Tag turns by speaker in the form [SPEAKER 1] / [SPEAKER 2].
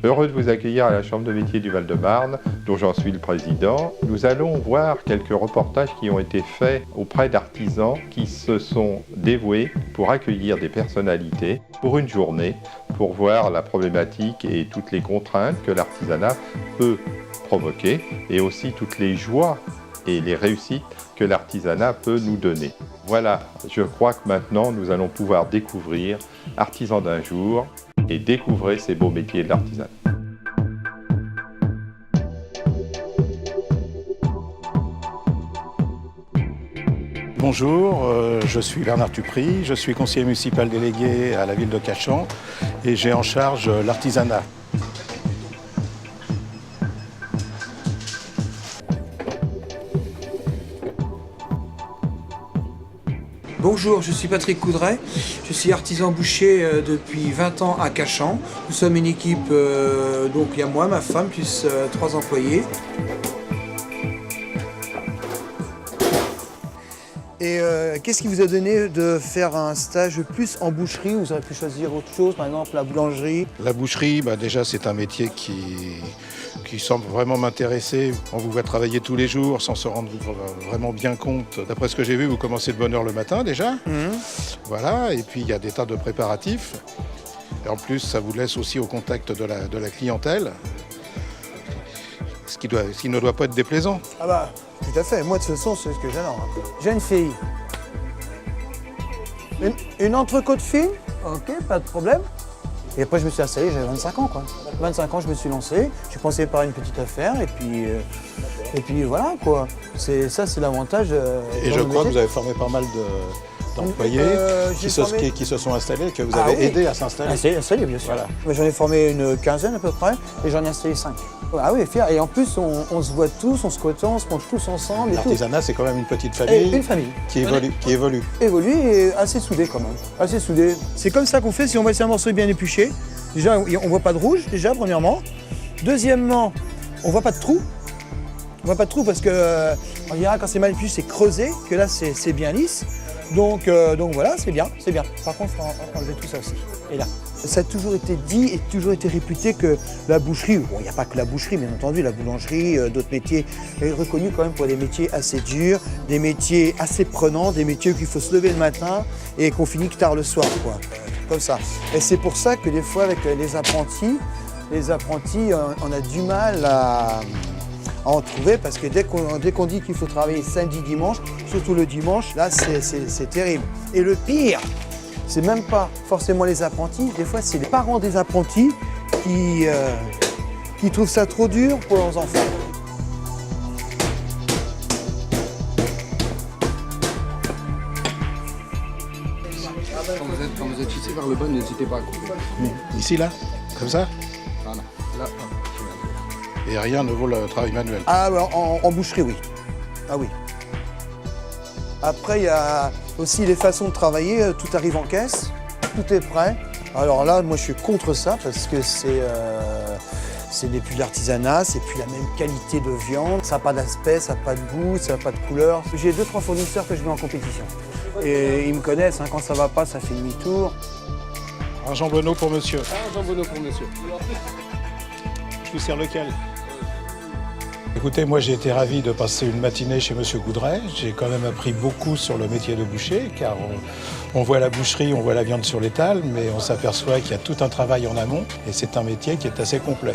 [SPEAKER 1] Heureux de vous accueillir à la Chambre de métiers du Val-de-Marne, dont j'en suis le président. Nous allons voir quelques reportages qui ont été faits auprès d'artisans qui se sont dévoués pour accueillir des personnalités pour une journée, pour voir la problématique et toutes les contraintes que l'artisanat peut provoquer et aussi toutes les joies et les réussites que l'artisanat peut nous donner. Voilà, je crois que maintenant nous allons pouvoir découvrir Artisans d'un jour et découvrir ces beaux métiers de l'artisanat.
[SPEAKER 2] Bonjour, je suis Bernard Tupry, je suis conseiller municipal délégué à la ville de Cachan et j'ai en charge l'artisanat.
[SPEAKER 3] Bonjour, je suis Patrick Coudray, je suis artisan boucher depuis 20 ans à Cachan. Nous sommes une équipe, donc il y a moi, ma femme, plus 3 employés. Et qu'est-ce qui vous a donné de faire un stage plus en boucherie? Vous auriez pu choisir autre chose, par exemple la boulangerie?
[SPEAKER 2] La boucherie, déjà c'est un métier qui semble vraiment m'intéresser. On vous voit travailler tous les jours sans se rendre vraiment bien compte. D'après ce que j'ai vu, vous commencez de bonne heure le matin déjà. Voilà, et puis il y a des tas de préparatifs. Et en plus, ça vous laisse aussi au contact de la clientèle, ce qui ne doit pas être déplaisant.
[SPEAKER 3] Ah bah, tout à fait. Moi, de toute façon, c'est ce que j'adore. J'ai une fille. Une entrecôte fine, ok, pas de problème. Et après, je me suis installé, j'avais 25 ans, quoi. 25 ans, je me suis lancé. J'ai commencé par une petite affaire, et puis voilà, quoi. C'est l'avantage.
[SPEAKER 2] Et je crois que vous avez formé pas mal d'employés qui se sont installés, que vous avez aidé à s'installer.
[SPEAKER 3] Installé, bien sûr. Voilà. J'en ai formé une quinzaine à peu près, et j'en ai installé 5. Ah oui, fier. Et en plus, on se voit tous, on se côtoie, on se mange tous ensemble.
[SPEAKER 2] L'artisanat, c'est quand même une petite famille.
[SPEAKER 3] Une famille.
[SPEAKER 2] Qui évolue.
[SPEAKER 3] Évolue et assez soudée quand même. Assez soudée. C'est comme ça qu'on fait si on voit un morceau bien épluché. Déjà, on voit pas de rouge, déjà, premièrement. Deuxièmement, on voit pas de trou. On voit pas de trou parce que, en général, quand c'est mal épluché, c'est creusé, que là, c'est bien lisse. Donc voilà, c'est bien, c'est bien. Par contre, il faut enlever tout ça aussi. Et là. Ça a toujours été dit et toujours été réputé que la boucherie, bon, il n'y a pas que la boucherie, bien entendu, la boulangerie, d'autres métiers, est reconnue quand même pour des métiers assez durs, des métiers assez prenants, des métiers où il faut se lever le matin et qu'on finit que tard le soir, quoi. Comme ça. Et c'est pour ça que des fois, avec les apprentis, on a du mal à en trouver parce que dès qu'on dit qu'il faut travailler samedi, dimanche, surtout le dimanche, là, c'est terrible. Et le pire, c'est même pas forcément les apprentis, des fois c'est les parents des apprentis qui trouvent ça trop dur pour leurs enfants.
[SPEAKER 4] Quand vous êtes ici vers le bas, n'hésitez pas à couper.
[SPEAKER 2] Ici, là? Comme ça?
[SPEAKER 4] Voilà. Là.
[SPEAKER 2] Et rien ne vaut le travail manuel.
[SPEAKER 3] Ah, en boucherie, oui. Ah oui. Après, il y a aussi les façons de travailler. Tout arrive en caisse, tout est prêt. Alors là, moi, je suis contre ça parce que ce n'est plus de l'artisanat, c'est plus la même qualité de viande. Ça n'a pas d'aspect, ça n'a pas de goût, ça n'a pas de couleur. J'ai 2-3 fournisseurs que je mets en compétition. Et ils me connaissent, hein, quand ça ne va pas, ça fait demi-tour.
[SPEAKER 2] Un jambonneau pour monsieur.
[SPEAKER 4] Un jambonneau pour monsieur.
[SPEAKER 2] Je vous sers lequel? Écoutez, moi j'ai été ravi de passer une matinée chez monsieur Coudray. J'ai quand même appris beaucoup sur le métier de boucher, car on voit la boucherie, on voit la viande sur l'étal, mais on s'aperçoit qu'il y a tout un travail en amont, et c'est un métier qui est assez complet.